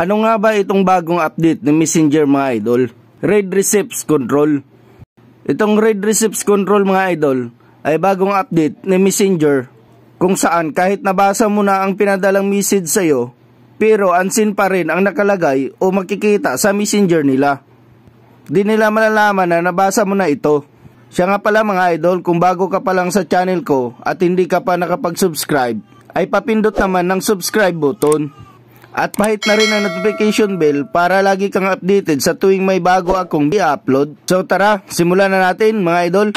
Ano nga ba itong bagong update ng Messenger mga idol? Read Receipts Control. Itong Read Receipts Control mga idol ay bagong update ng Messenger kung saan kahit nabasa mo na ang pinadalang message sa'yo, pero unseen pa rin ang nakalagay o makikita sa Messenger nila. Di nila malalaman na nabasa mo na ito. Siya nga pala mga idol, kung bago ka pa lang sa channel ko at hindi ka pa nakapag-subscribe, ay papindot naman ng subscribe button. At pahit na rin ang notification bell para lagi kang updated sa tuwing may bago akong i-upload. So tara, simulan na natin mga idol.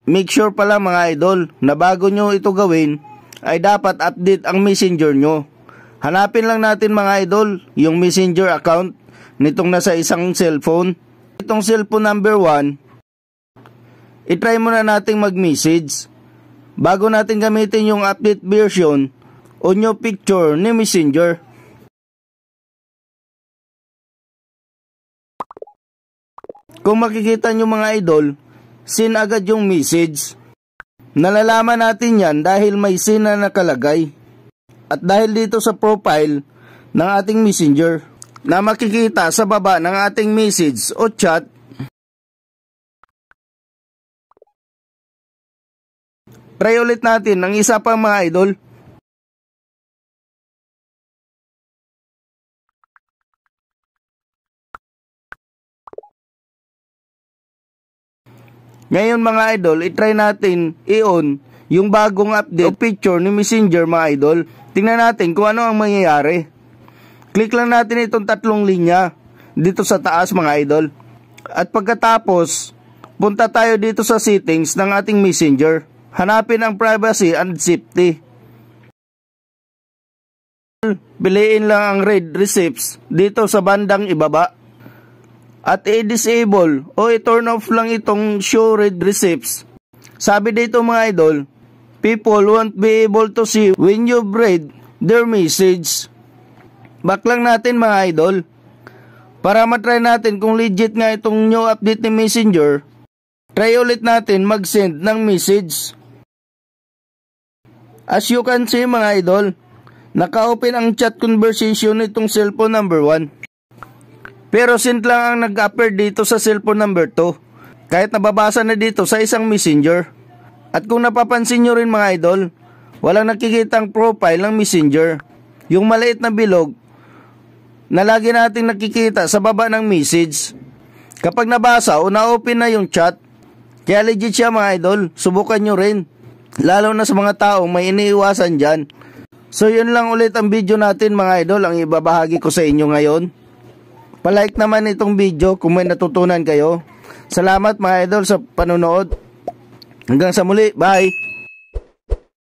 Make sure pala mga idol na bago nyo ito gawin ay dapat update ang Messenger nyo. Hanapin lang natin mga idol yung Messenger account nitong nasa isang cellphone. Itong cellphone number 1, itry muna nating mag-message bago natin gamitin yung update version o new picture ni Messenger. Kung makikita nyo mga idol, seen agad yung message. Nalalaman natin yan dahil may seen na nakalagay at dahil dito sa profile ng ating Messenger na makikita sa baba ng ating message o chat. Try ulit natin ang isa pa mga idol. Ngayon mga idol, itry natin i-on yung bagong update o picture ni Messenger mga idol. Tingnan natin kung ano ang mangyayari. Click lang natin itong tatlong linya dito sa taas mga idol. At pagkatapos, punta tayo dito sa settings ng ating Messenger. Hanapin ang privacy and safety. Piliin lang ang read receipts dito sa bandang ibaba. At i-disable o i-turn off lang itong show read receipts. Sabi dito mga idol, people won't be able to see when you've read their message. Back lang natin mga idol. Para matry natin kung legit nga itong new update ni Messenger, try ulit natin mag-send ng message. As you can see mga idol, naka-open ang chat conversation nitong cellphone number 1. Pero send lang ang nag-appear dito sa cellphone number 2. Kahit nababasa na dito sa isang Messenger. At kung napapansin nyo rin mga idol, walang nakikitang profile ng Messenger. Yung maliit na bilog na lagi natin nakikita sa baba ng message kapag nabasa o na-open na yung chat. Kaya legit siya mga idol, subukan nyo rin. Lalo na sa mga taong may iniiwasan dyan. So yun lang ulit ang video natin mga idol, ang ibabahagi ko sa inyo ngayon. Palike naman itong video kung may natutunan kayo. Salamat mga idol sa panonood. Hanggang sa muli, bye!